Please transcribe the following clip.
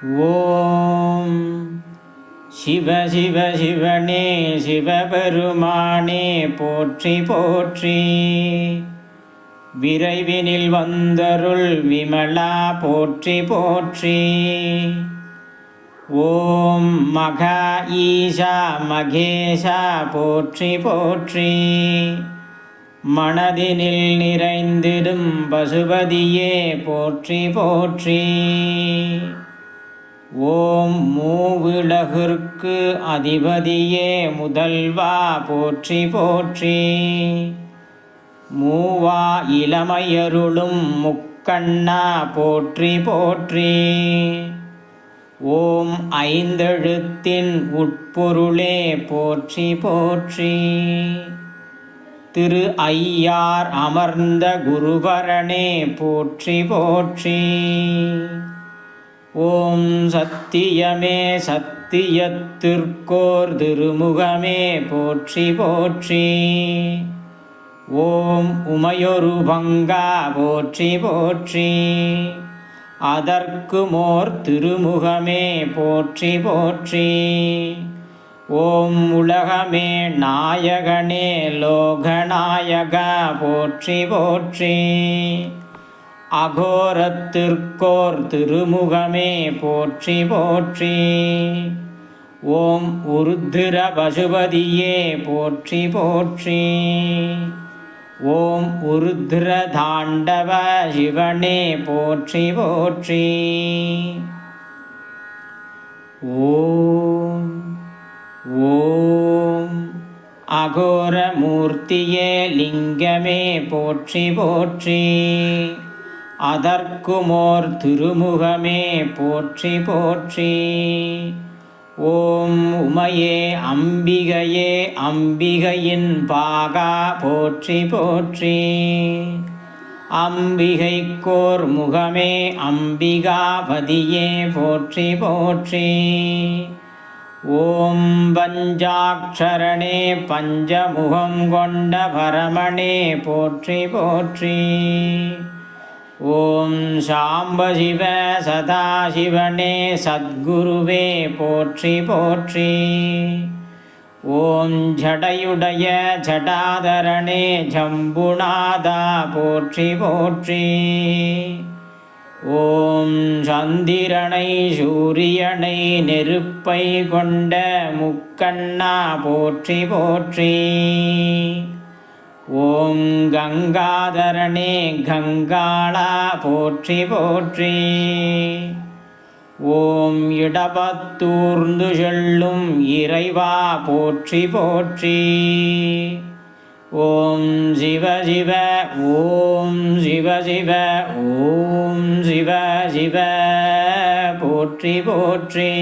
ஓம் சிவ சிவ சிவனே சிவபெருமானே போற்றி போற்றி. விரைவினில் வந்தருள் விமலா போற்றி போற்றி. ஓம் மகா ஈசா மகேஷா போற்றி போற்றி. மனதினில் நிறைந்திடும் பசுபதியே போற்றி போற்றி. ஓம் மூவிலகிற்கு அதிபதியே முதல்வா போற்றி போற்றி. மூவா இளமையருளும் முக்கண்ணா போற்றி போற்றி. ஓம் ஐந்தெழுத்தின் உட்பொருளே போற்றி போற்றி. திரு ஐயார் அமர்ந்த குருபரனே போற்றி போற்றி. ஓம் சத்தியமே சத்தியத்திற்கோர் திருமுகமே போற்றி போற்றி. ஓம் உமையொரு பங்கா போற்றி போற்றி. அதற்கு மோர் திருமுகமே போற்றி போற்றி. ஓம் உலகமே நாயகனே லோகநாயகா போற்றி போற்றி. அகோரத்திற்கோர் திருமுகமே போற்றி போற்றி. ஓம் உருத்திர பசுபதியே போற்றி போற்றி. ஓம் உருத்திர தாண்டவ சிவனே போற்றி போற்றி. ஓம் ஓம் அகோரமூர்த்தியே லிங்கமே போற்றி போற்றி. அதற்குமோர் திருமுகமே போற்றி போற்றி. ஓம் உமையே அம்பிகையே அம்பிகையின் பாகா போற்றி போற்றி. அம்பிகைக்கோர் முகமே அம்பிகாபதியே போற்றி போற்றி. ஓம் பஞ்சாட்சரனே பஞ்சமுகம் கொண்ட பரமனே போற்றி போற்றி. ஓம் சாம்பசிவ சதாசிவனே சத்குருவே போற்றி போற்றி. ஓம் ஜடையுடைய ஜடாதரனே ஜம்புநாதா போற்றி போற்றி. ஓம் சந்திரனை சூரியனை நெருப்பை கொண்ட முக்கண்ணா போற்றி போற்றி. ஓம் கங்காதரனே கங்காளா போற்றி போற்றி. ஓம் இடபத்தூர்ந்து செல்லும் இறைவா போற்றி போற்றி. ஓம் சிவ சிவ ஓம் சிவ சிவ ஓம் சிவ சிவ போற்றி போற்றி.